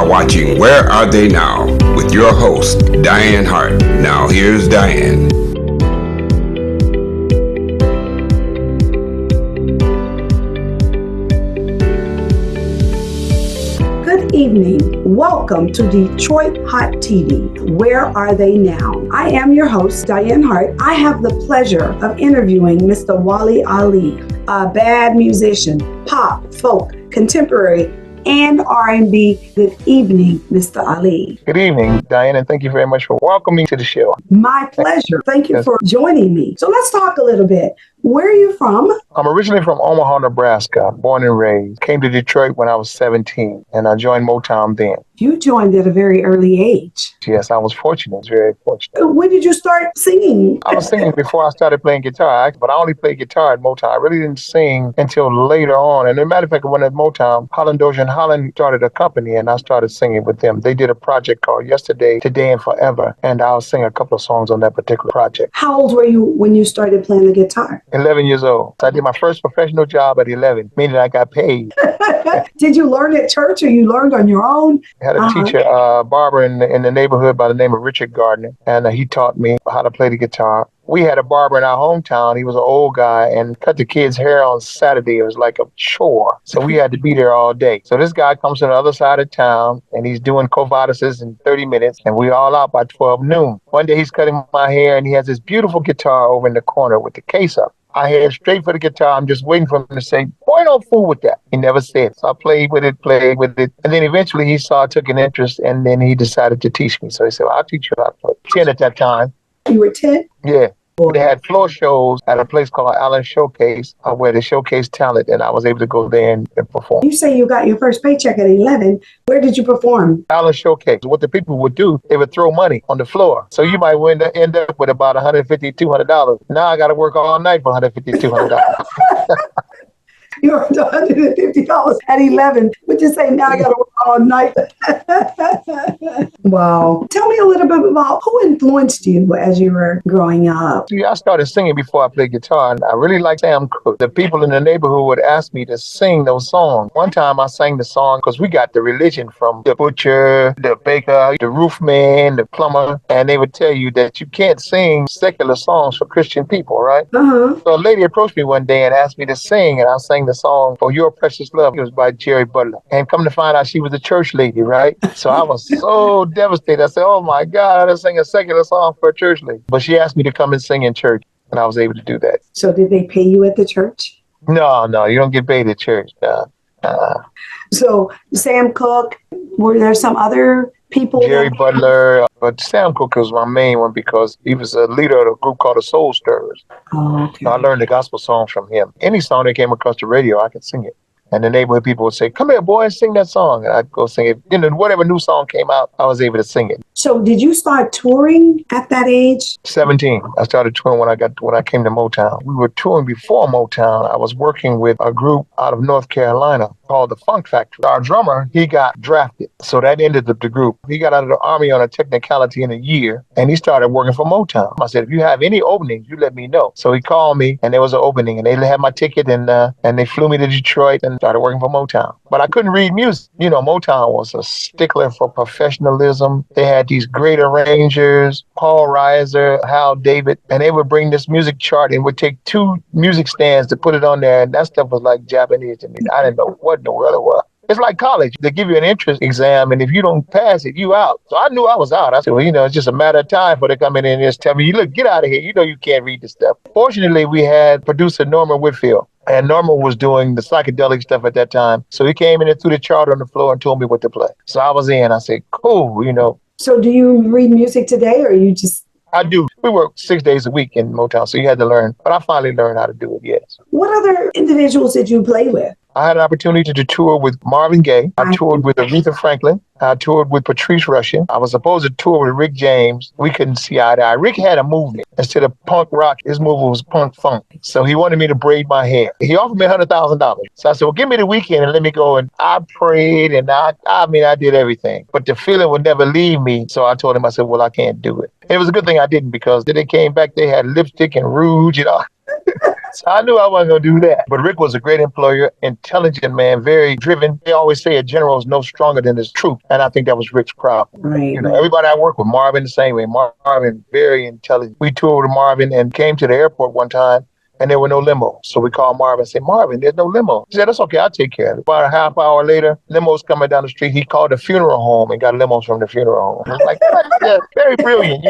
Watching Where Are They Now with your host, Diane Hart. Now here's Diane. Good evening. Welcome to Detroit Hot TV. Where Are They Now? I am your host, Diane Hart. I have the pleasure of interviewing Mr. Wali Ali, a bad musician, pop, folk, contemporary, and R&B. Good evening, Mr. Ali. Good evening, Diane, and thank you very much for welcoming me to the show. My pleasure. Thank you for joining me. So let's talk a little bit. Where are you from? I'm originally from Omaha, Nebraska, born and raised. Came to Detroit when I was 17, and I joined Motown then. You joined at a very early age. Yes, I was fortunate, very fortunate. When did you start singing? I was singing before I started playing guitar, but I only played guitar at Motown. I really didn't sing until later on. And as a matter of fact, when at Motown, Holland, Dozier and Holland started a company, and I started singing with them. They did a project called Yesterday, Today, and Forever, and I'll sing a couple of songs on that particular project. How old were you when you started playing the guitar? 11 years old. So I did my first professional job at 11, meaning I got paid. Did you learn at church or you learned on your own? I had a teacher, barber in the neighborhood by the name of Richard Gardner, and he taught me how to play the guitar. We had a barber in our hometown. He was an old guy and cut the kids' hair on Saturday. It was like a chore. So we had to be there all day. So this guy comes from the other side of town and he's doing covadises in 30 minutes and we all out by 12 noon. One day he's cutting my hair and he has this beautiful guitar over in the corner with the case up. I head straight for the guitar. I'm just waiting for him to say, boy, don't fool with that. He never said. So I played with it. And then eventually he took an interest, and then he decided to teach me. So he said, well, I'll teach you how to play. 10 at that time. You were 10? Yeah. They had floor shows at a place called Allen Showcase where they showcase talent, and I was able to go there and perform. You say you got your first paycheck at 11. Where did you perform? Allen Showcase. What the people would do, they would throw money on the floor. So you might end up with about $150, $200. Now I got to work all night for $150, $200. You earned $150 at 11. But you say, now I got to work all night. Wow. Tell me a little bit about who influenced you as you were growing up. See, I started singing before I played guitar, and I really liked Sam Cooke. The people in the neighborhood would ask me to sing those songs. One time I sang the song because we got the religion from the butcher, the baker, the roofman, the plumber, and they would tell you that you can't sing secular songs for Christian people, right? So a lady approached me one day and asked me to sing, and I sang the song For Your Precious Love. It was by Jerry Butler. And come to find out, she was a church lady, right? So I was so devastated. I said, oh my God, I done sang a secular song for a church lady. But she asked me to come and sing in church, and I was able to do that. So did they pay you at the church? No, you don't get paid at church. No. So Sam Cooke, were there some other people? Jerry Butler, but Sam Cooke was my main one because he was a leader of a group called the Soul Stirrers. Oh, okay. So I learned the gospel songs from him. Any song that came across the radio, I could sing it. And the neighborhood people would say, come here, boy, sing that song. And I'd go sing it. Whatever new song came out, I was able to sing it. So did you start touring at that age? 17. I started touring when I came to Motown. We were touring before Motown. I was working with a group out of North Carolina called the Funk Factory. Our drummer, he got drafted. So that ended the group. He got out of the Army on a technicality in a year, and he started working for Motown. I said, if you have any openings, you let me know. So he called me, and there was an opening, and they had my ticket, and they flew me to Detroit and started working for Motown. But I couldn't read music. Motown was a stickler for professionalism. They had these great arrangers, Paul Reiser, Hal David, and they would bring this music chart and would take 2 music stands to put it on there, and that stuff was like Japanese to me. I didn't know what in the world it was. It's like college. They give you an entrance exam, and if you don't pass it, you out. So I knew I was out. I said, well, it's just a matter of time for they come in and just tell me, look, get out of here. You can't read this stuff. Fortunately, we had producer Norman Whitfield, and Norman was doing the psychedelic stuff at that time. So he came in and threw the chart on the floor and told me what to play. So I was in. I said, cool, So do you read music today, or you just... I do. We work 6 days a week in Motown, so you had to learn. But I finally learned how to do it, yes. What other individuals did you play with? I had an opportunity to tour with Marvin Gaye. I toured with Aretha Franklin. I toured with Patrice Rushen. I was supposed to tour with Rick James. We couldn't see eye to eye. Rick had a movement. Instead of punk rock, his movement was punk funk. So he wanted me to braid my hair. He offered me $100,000. So I said, well, give me the weekend and let me go. And I prayed and I did everything. But the feeling would never leave me. So I told him, I said, well, I can't do it. And it was a good thing I didn't, because then they came back, they had lipstick and rouge, So I knew I wasn't going to do that. But Rick was a great employer, intelligent man, very driven. They always say a general is no stronger than his troop. And I think that was Rick's problem. Right. Everybody I worked with, Marvin the same way. Marvin, very intelligent. We toured with Marvin and came to the airport one time, and there were no limos. So we called Marvin and said, Marvin, there's no limo. He said, that's okay, I'll take care of it. About a half hour later, limos coming down the street. He called the funeral home and got limos from the funeral home. I was like, yeah, very brilliant,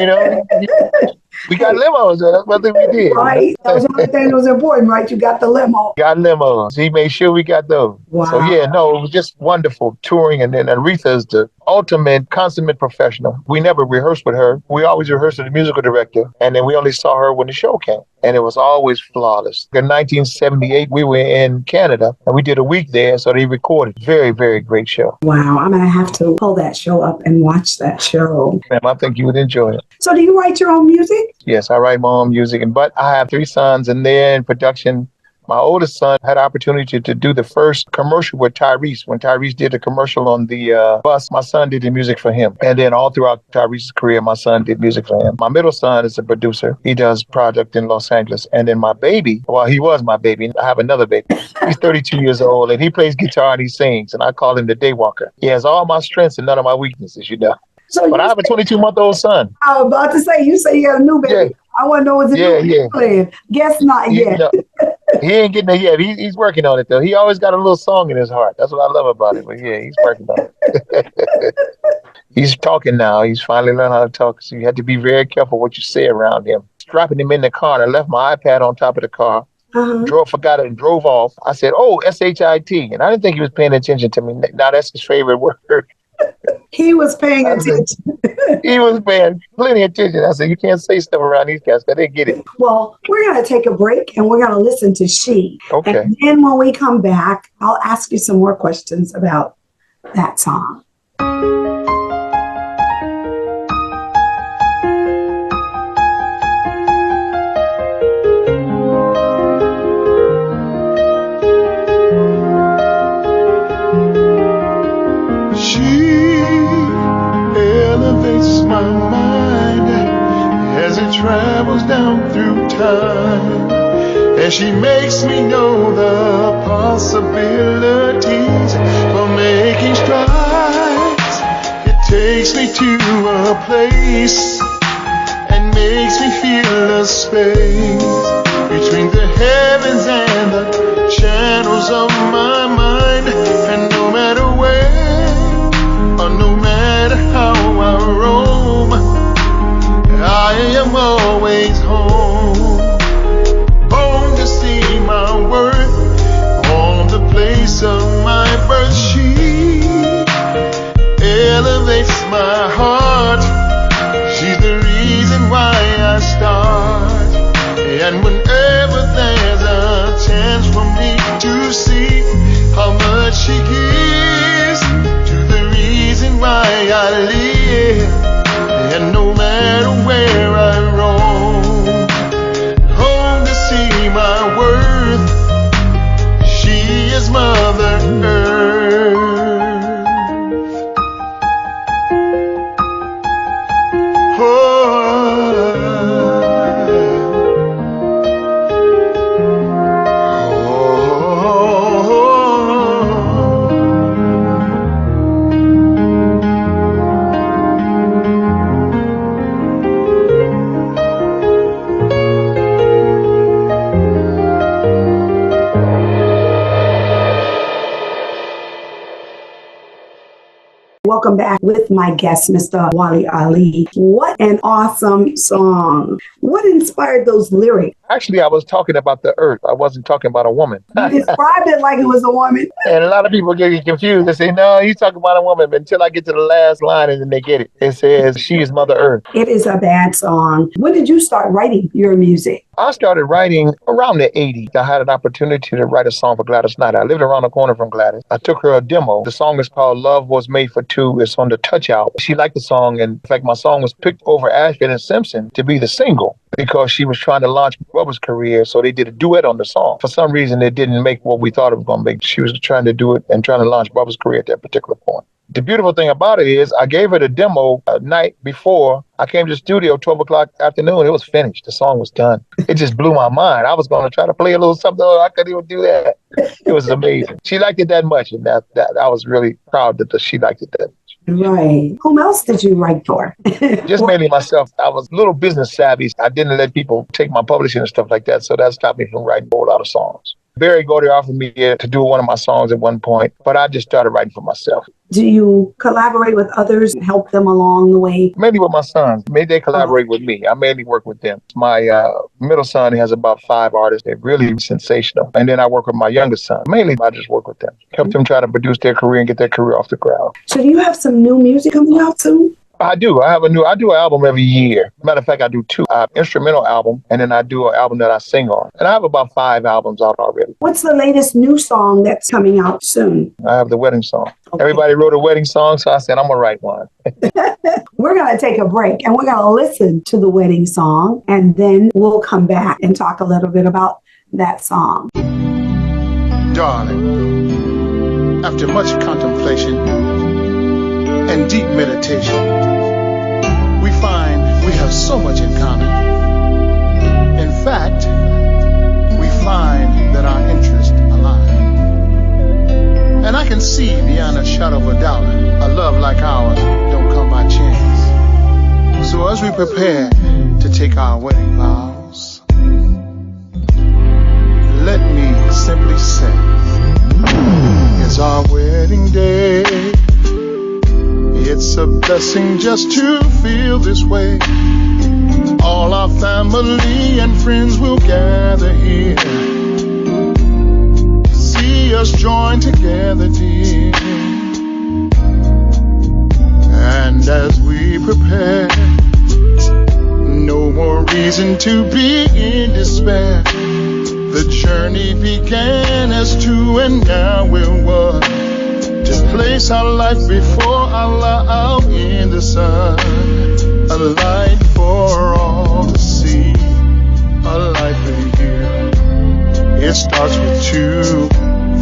We got limos. That's what we did. Right. That was one thing that was important, right? You got the limo. Got limos. He made sure we got those. Wow. So it was just wonderful touring. And then Aretha is the ultimate, consummate professional. We never rehearsed with her. We always rehearsed with the musical director. And then we only saw her when the show came. And it was always flawless. In 1978, we were in Canada and we did a week there. So they recorded. Very, very great show. Wow. I'm going to have to pull that show up and watch that show. Ma'am, I think you would enjoy it. So do you write your own music? Yes, I write my own music, but I have 3 sons and they're in production. My oldest son had the opportunity to do the first commercial with Tyrese. When Tyrese did the commercial on the bus, my son did the music for him. And then all throughout Tyrese's career, my son did music for him. My middle son is a producer. He does project in Los Angeles. And then my baby, well, he was my baby. I have another baby. He's 32 years old and he plays guitar and he sings. And I call him the day walker. He has all my strengths and none of my weaknesses, But I have a 22-month-old son. I was about to say, you say you have a new baby. Yeah. I want to know what's new playing. Guess not yet. He ain't getting it yet. He's working on it, though. He always got a little song in his heart. That's what I love about it. But he's working on it. He's talking now. He's finally learned how to talk. So you have to be very careful what you say around him. Strapping him in the car, and I left my iPad on top of the car. Forgot it and drove off. I said, SHIT. And I didn't think he was paying attention to me. Now that's his favorite word. He was paying attention. He was paying plenty of attention. I said, you can't say stuff around these guys because they get it. Well, we're going to take a break and we're going to listen to She. Okay. And then when we come back, I'll ask you some more questions about that song. My mind as it travels down through time, and she makes me know the possibilities for making strides. It takes me to a place and makes me feel a space between the heavens and the channels of my mind. And no matter where or no matter how I roam, I am always home. Home to see my worth on the place of my birth. She elevates my heart. She's the reason why I start. And whenever there's a chance for me to see how much she gives to the reason why I live, and no matter where I roam, home to see my worth. She is Mother Earth. Welcome back with my guest, Mr. Wali Ali. What an awesome song. What inspired those lyrics? Actually, I was talking about the earth. I wasn't talking about a woman. You described it like it was a woman. And a lot of people get confused. They say, no, he's talking about a woman. But until I get to the last line and then they get it. It says, she is Mother Earth. It is a bad song. When did you start writing your music? I started writing around the 80s. I had an opportunity to write a song for Gladys Knight. I lived around the corner from Gladys. I took her a demo. The song is called Love Was Made for Two. It's on the Touch album. She liked the song, and in fact, my song was picked over Ashford and Simpson to be the single because she was trying to launch Bubba's career, so they did a duet on the song. For some reason, it didn't make what we thought it was going to make. She was trying to do it and trying to launch Bubba's career at that particular point. The beautiful thing about it is I gave her the demo a night before I came to the studio, 12 o'clock afternoon. It was finished. The song was done. It just blew my mind. I was going to try to play a little something. I couldn't even do that. It was amazing. She liked it that much, and that I was really proud that she liked it that much. Right. Whom else did you write for? Just mainly myself. I was a little business savvy. I didn't let people take my publishing and stuff like that, so that stopped me from writing a whole lot of songs. Barry Gordy offered me to do one of my songs at one point, but I just started writing for myself. Do you collaborate with others and help them along the way? Mainly with my sons. Maybe they collaborate with me. I mainly work with them. My middle son has about 5 artists. They're really sensational. And then I work with my youngest son. Mainly, I just work with them. Help them try to produce their career and get their career off the ground. So do you have some new music coming out soon? I do. I do an album every year. Matter of fact, I do 2. I have an instrumental album, and then I do an album that I sing on. And I have about 5 albums out already. What's the latest new song that's coming out soon? I have the wedding song. Okay. Everybody wrote a wedding song, so I said, I'm going to write one. We're going to take a break, and we're going to listen to the wedding song, and then we'll come back and talk a little bit about that song. Darling, after much contemplation and deep meditation, we find we have so much in common. In fact, we find that our interests align. And I can see beyond a shadow of a doubt, a love like ours don't come by chance. So as we prepare to take our wedding vows, let me simply say, it's our wedding day. It's a blessing just to feel this way. All our family and friends will gather here. See us join together, dear. And as we prepare, no more reason to be in despair. The journey began as 2 and now we're 1. To place our life before Allah out in the sun. A light for all to see. A life with you. It starts with 2,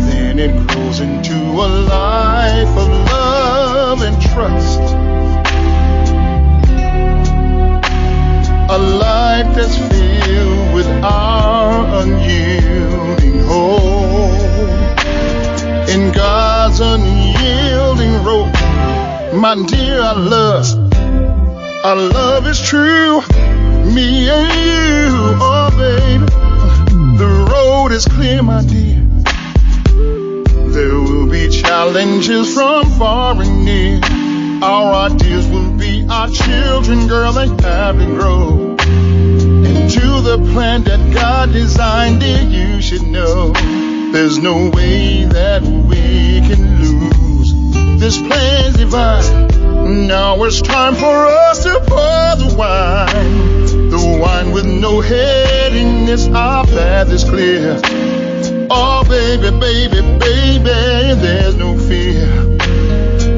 then it grows into a life of love and trust. A life that's filled with our unyielding hope. In God's unyielding rope, my dear, our love is true. Me and you, oh baby, the road is clear, my dear. There will be challenges from far and near. Our ideas will be our children, girl, they have to grow into the plan that God designed, dear, you should know. There's no way that we can lose. This plan's divine. Now it's time for us to pour the wine with no headiness. Our path is clear. Oh, baby, baby, baby, there's no fear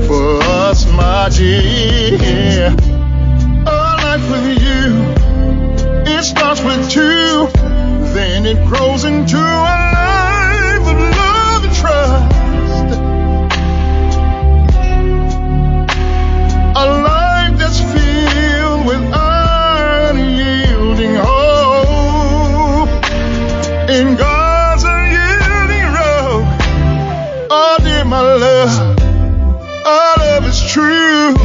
for us, my dear. A life with you, it starts with 2, then it grows into a life of love and trust. A life that's filled with unyielding hope. In God's unyielding road. Oh dear, my love, our love is true.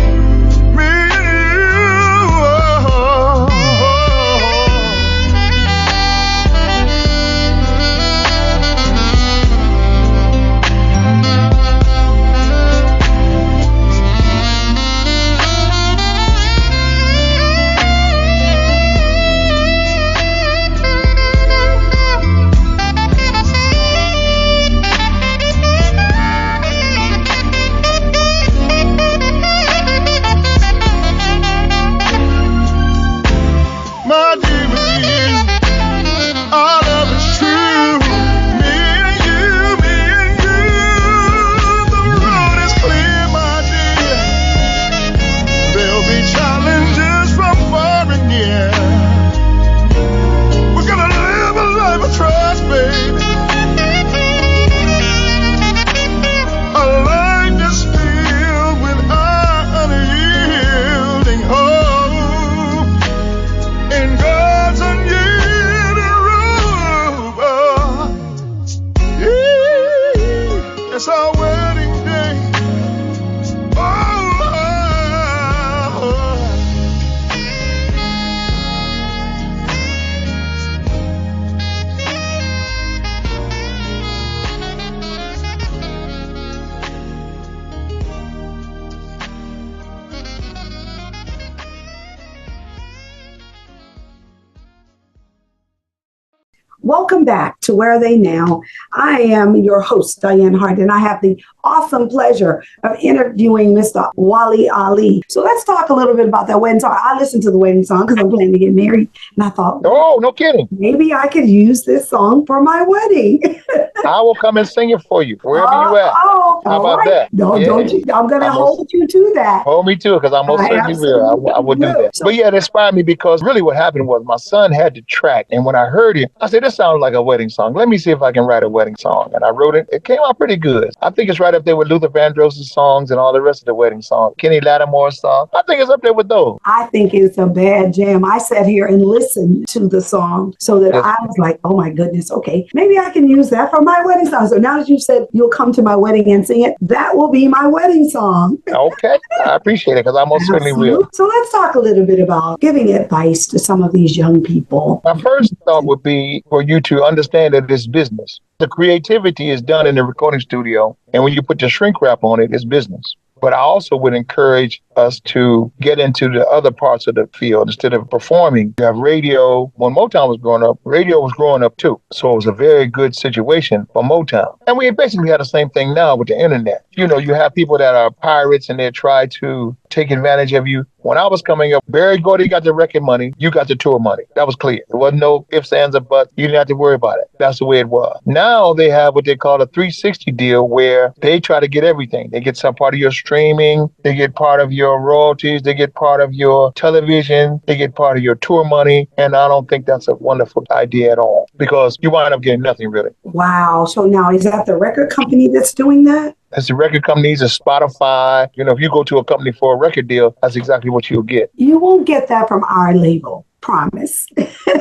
Welcome back to Where Are They Now? I am your host, Diane Hart, and I have the awesome pleasure of interviewing Mr. Wali Ali. So let's talk a little bit about that wedding song. I listened to the wedding song because I'm planning to get married, and I thought, oh, no kidding. Maybe I could use this song for my wedding. I will come and sing it for you, wherever you at. Oh, how about that? No, yeah. Don't you? I'm going to hold you to that. Hold me to it, because I most certainly will. I will do that. But yeah, it inspired me because really what happened was my son had the track, and when I heard it, I said, this sounds like a wedding song. Let me see if I can write a wedding song. And I wrote it. It came out pretty good. I think it's right up there with Luther Vandross's songs and all the rest of the wedding songs. Kenny Lattimore's song. I think it's up there with those. I think it's a bad jam. I sat here and listened to the song so that I was like, oh my goodness, okay, maybe I can use that for my wedding song. So now that you said you'll come to my wedding and sing it, that will be my wedding song. Okay. I appreciate it, because I most certainly will. So let's talk a little bit about giving advice to some of these young people. My first thought would be for you to understand that it's business. The creativity is done in the recording studio, and when you put the shrink wrap on it, it's business. But I also would encourage us to get into the other parts of the field instead of performing. You have radio. When Motown was growing up, radio was growing up too. So it was a very good situation for Motown. And we basically have the same thing now with the internet. You know, you have people that are pirates and they try to take advantage of you. When I was coming up, Barry Gordy got the record money, you got the tour money. That was clear. There wasn't no ifs, ands, or buts. You didn't have to worry about it. That's the way it was. Now they have what they call a 360 deal, where they try to get everything. They get some part of your streaming, they get part of your royalties, they get part of your television, they get part of your tour money. And I don't think that's a wonderful idea at all, because you wind up getting nothing really. Wow. So now is that the record company that's doing that? As the record companies, as Spotify, you know, if you go to a company for a record deal, that's exactly what you'll get. You won't get that from our label. Promise.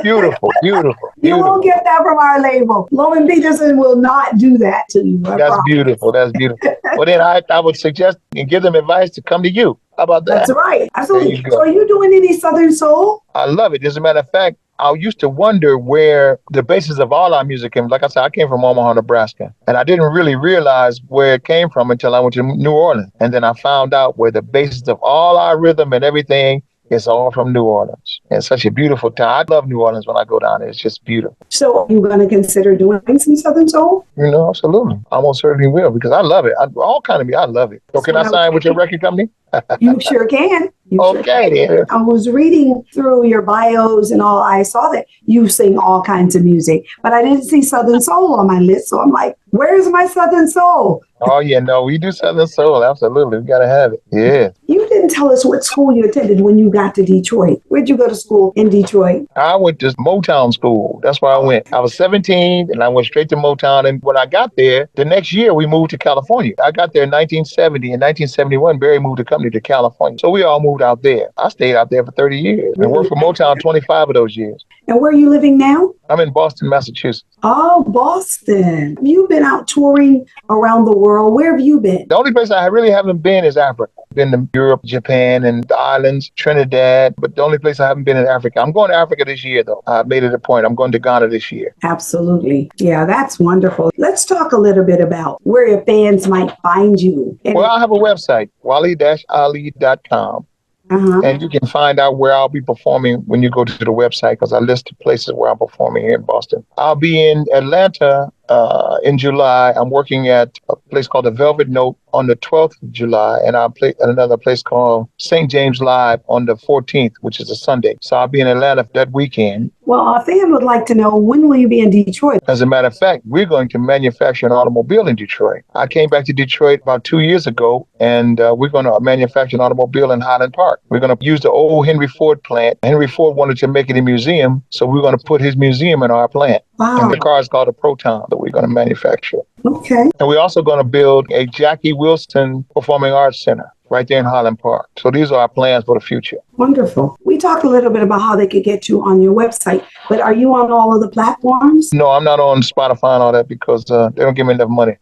Beautiful. You won't get that from our label. Loman Peterson will not do that to you. That's beautiful. Well, then I would suggest and give them advice to come to you. How about that? That's right. Absolutely. So are you doing any Southern Soul? I love it. As a matter of fact, I used to wonder where the basis of all our music came. Like I said, I came from Omaha, Nebraska, and I didn't really realize where it came from until I went to New Orleans. And then I found out where the basis of all our rhythm and everything is all from New Orleans. And it's such a beautiful town. I love New Orleans when I go down there. It's just beautiful. So are you going to consider doing some Southern Soul? You know, absolutely. I most certainly will, because I love it. I love it. So can I sign with your record company? You sure can. I was reading through your bios and all. I saw that you sing all kinds of music, but I didn't see Southern Soul on my list. So I'm like, where's my Southern Soul? Oh, yeah, no, we do Southern Soul. Absolutely. We got to have it. Yeah. You didn't tell us what school you attended when you got to Detroit. Where'd you go to school in Detroit? I went to Motown school. That's where I went. I was 17 and I went straight to Motown. And when I got there, the next year we moved to California. I got there in 1970. In 1971, Barry moved the company to California. So we all moved out there. I stayed out there for 30 years and worked for Motown 25 of those years. And where are you living now? I'm in Boston, Massachusetts. Oh, Boston. You've been out touring around the world. Where have you been? The only place I really haven't been is Africa. I've been to Europe, Japan, and the islands, Trinidad. But the only place I haven't been in Africa. I'm going to Africa this year, though. I made it a point. I'm going to Ghana this year. Absolutely. Yeah, that's wonderful. Let's talk a little bit about where your fans might find you. Well, I have a website, wali-ali.com. And you can find out where I'll be performing when you go to the website, because I list the places where I'm performing here in Boston. I'll be in Atlanta in July. I'm working at a place called the Velvet Note on the 12th of July, and I'll play at another place called St. James Live on the 14th, which is a Sunday. So I'll be in Atlanta that weekend. Well, a fan would like to know, when will you be in Detroit? As a matter of fact, we're going to manufacture an automobile in Detroit. I came back to Detroit about 2 years ago, and we're going to manufacture an automobile in Highland Park. We're going to use the old Henry Ford plant. Henry Ford wanted to make it a museum, so we're going to put his museum in our plant. Wow. And the car is called a Proton that we're going to manufacture. Okay. And we're also going to build a Jackie Wilson Performing Arts Center right there in Highland Park. So these are our plans for the future. Wonderful. We talked a little bit about how they could get you on your website, but are you on all of the platforms? No, I'm not on Spotify and all that because they don't give me enough money.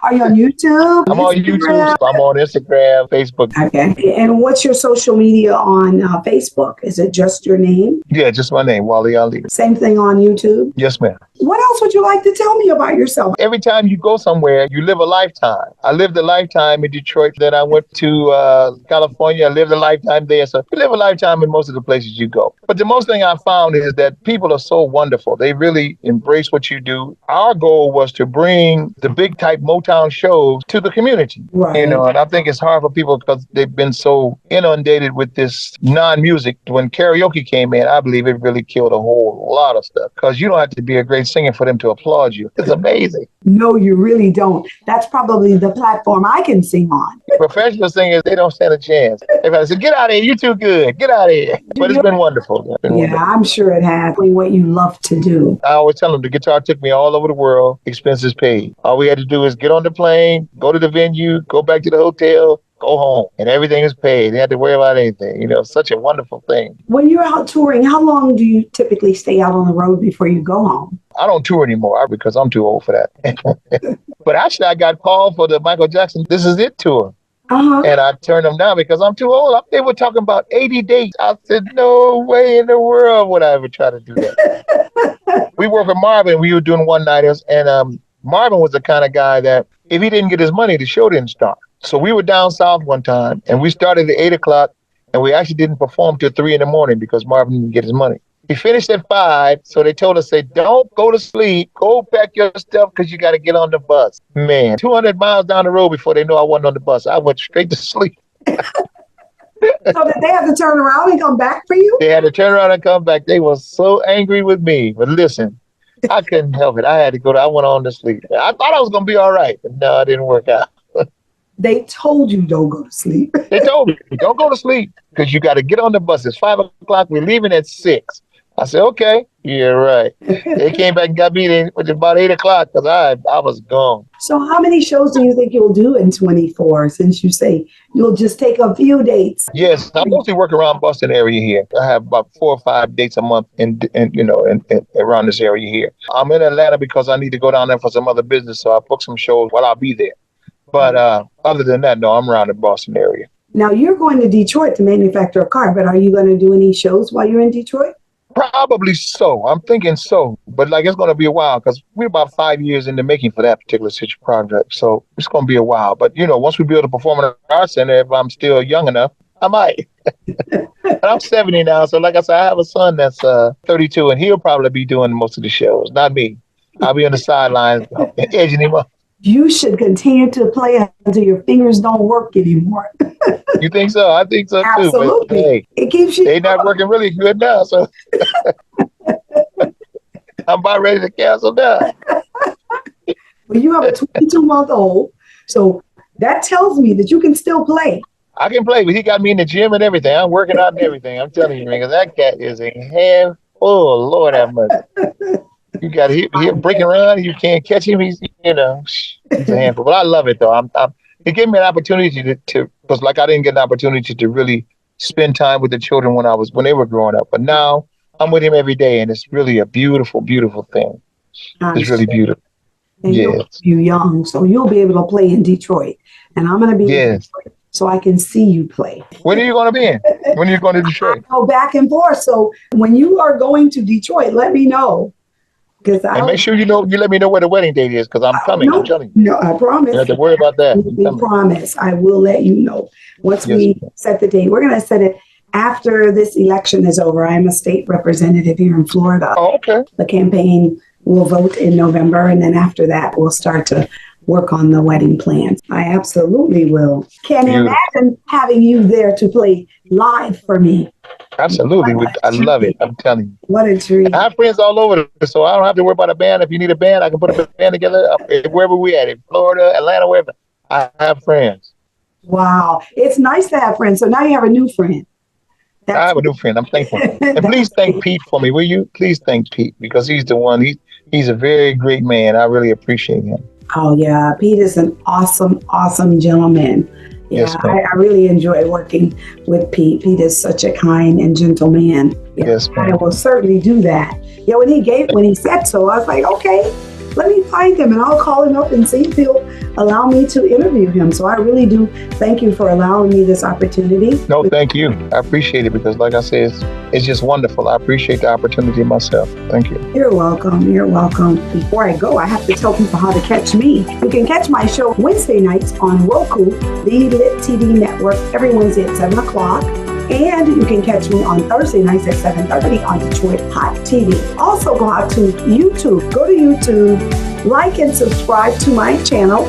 Are you on YouTube? I'm on YouTube. I'm on Instagram, Facebook. Okay. And what's your social media on Facebook? Is it just your name? Yeah, just my name, Wali Ali. Same thing on YouTube? Yes, ma'am. What else would you like to tell me about yourself? Every time you go somewhere, you live a lifetime. I lived a lifetime in Detroit. Then I went to to California. I lived a lifetime there. So you live a lifetime in most of the places you go. But the most thing I found is that people are so wonderful. They really embrace what you do. Our goal was to bring the big type Motown shows to the community. Right. You know, and I think it's hard for people because they've been so inundated with this non-music. When karaoke came in, I believe it really killed a whole lot of stuff because you don't have to be a great singer for them to applaud you. It's amazing. No, you really don't. That's probably the platform I can sing on. Professional singers, they don't stand a chance. Everybody says, get out of here, you're too good. Get out of here. But it's been wonderful. Yeah, I'm sure it has. What you love to do. I always tell them the guitar took me all over the world, expenses paid. All we had to do is get on the plane, go to the venue, go back to the hotel, go home, and everything is paid. They had to worry about anything. You know, such a wonderful thing. When you're out touring, how long do you typically stay out on the road before you go home? I don't tour anymore because I'm too old for that. But actually, I got called for the Michael Jackson This Is It tour. And I turned them down because I'm too old. They were talking about 80 dates. I said, no way in the world would I ever try to do that. We worked with Marvin. We were doing one-nighters. And Marvin was the kind of guy that if he didn't get his money, the show didn't start. So we were down south one time, and we started at 8 o'clock, and we actually didn't perform till 3 in the morning because Marvin didn't get his money. We finished at 5, so they told us, don't go to sleep. Go pack your stuff because you got to get on the bus. Man, 200 miles down the road before they knew I wasn't on the bus. I went straight to sleep. So did they have to turn around and come back for you? They had to turn around and come back. They were so angry with me. But listen, I couldn't help it. I had to go. I went on to sleep. I thought I was going to be all right, but no, it didn't work out. They told you don't go to sleep. They told me, don't go to sleep because you got to get on the bus. It's 5 o'clock. We're leaving at 6. I said, okay, yeah, right. They came back and got me there about 8 o'clock because I was gone. So how many shows do you think you'll do in 24 since you say you'll just take a few dates? Yes, I mostly work around Boston area here. I have about 4 or 5 dates a month in around this area here. I'm in Atlanta because I need to go down there for some other business, so I book some shows while I'll be there. But other than that, no, I'm around the Boston area. Now, you're going to Detroit to manufacture a car, but are you going to do any shows while you're in Detroit? Probably so. I'm thinking so. But it's going to be a while because we're about 5 years in the making for that particular project. So it's going to be a while. But, once we be able to perform in the Arts Center, if I'm still young enough, I might. But I'm 70 now. So like I said, I have a son that's 32, and he'll probably be doing most of the shows, not me. I'll be on the sidelines edging him up. You should continue to play until your fingers don't work anymore. You think so? I think so too. Absolutely. But, hey, it keeps you. They're not working really good now, so I'm about ready to cancel now. Well, you have a 22-month-old, so that tells me that you can still play. I can play, but he got me in the gym and everything. I'm working out and everything. I'm telling you, man, because that cat is a handful. Lord have mercy. You got him breaking around. You can't catch him. He's a handful. But I love it though. It gave me an opportunity to because I didn't get an opportunity to really spend time with the children when they were growing up. But now I'm with him every day, and it's really a beautiful, beautiful thing. It's really beautiful. And you're young, so you'll be able to play in Detroit, and I'm going to be in Detroit, so I can see you play. When are you going to be in? When are you going to Detroit? I go back and forth. So when you are going to Detroit, let me know. And make sure you let me know where the wedding date is because I'm coming. I'm telling you. No, I promise. You have to worry about that. We promise. I will let you know once we set the date. We're going to set it after this election is over. I'm a state representative here in Florida. Oh, okay. The campaign will vote in November, and then after that, we'll start to work on the wedding plans. I absolutely will. Can't imagine having you there to play live for me. Absolutely. I love it. I'm telling you. What a treat. I have friends all over, so I don't have to worry about a band. If you need a band, I can put a band together wherever we at, in Florida, Atlanta, wherever. I have friends. Wow. It's nice to have friends. So now you have a new friend. I have a new friend. I'm thankful. And please thank Pete for me, will you? Please thank Pete because he's the one. He's a very great man. I really appreciate him. Oh, yeah. Pete is an awesome, awesome gentleman. Yeah, yes, I really enjoy working with Pete. Pete is such a kind and gentle man. Yeah, yes, ma'am. I will certainly do that. Yeah, when he said so, I was like, okay, let me find him and I'll call him up and see if he'll allow me to interview him. So I really do thank you for allowing me this opportunity. No, thank you. I appreciate it because, like I said, it's just wonderful. I appreciate the opportunity myself. Thank you. You're welcome. You're welcome. Before I go, I have to tell people how to catch me. You can catch my show Wednesday nights on Roku, the Lit TV network, every Wednesday at 7 o'clock. And you can catch me on Thursday nights at 7:30 on Detroit Hot TV. Also go out to YouTube. Go to YouTube, like and subscribe to my channel,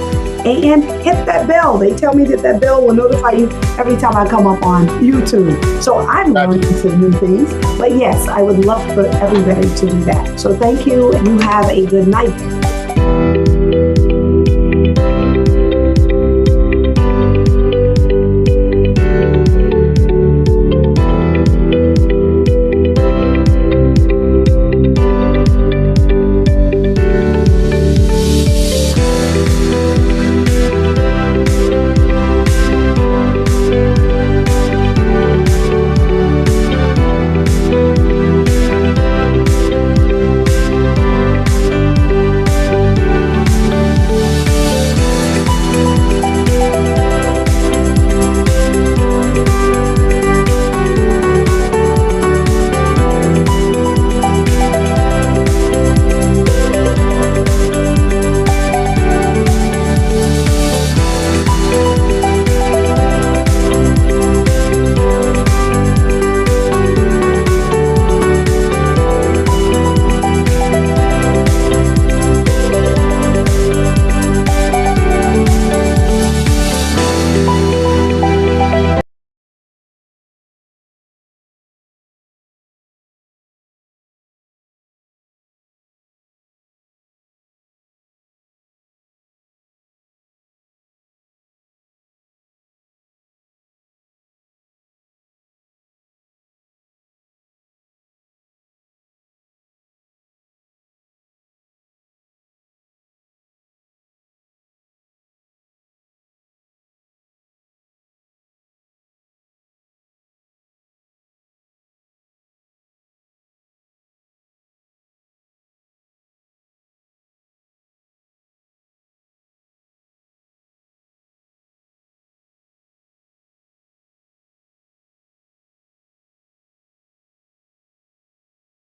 and hit that bell. They tell me that bell will notify you every time I come up on YouTube. So I'm learning some new things. But yes, I would love for everybody to do that. So thank you. You have a good night.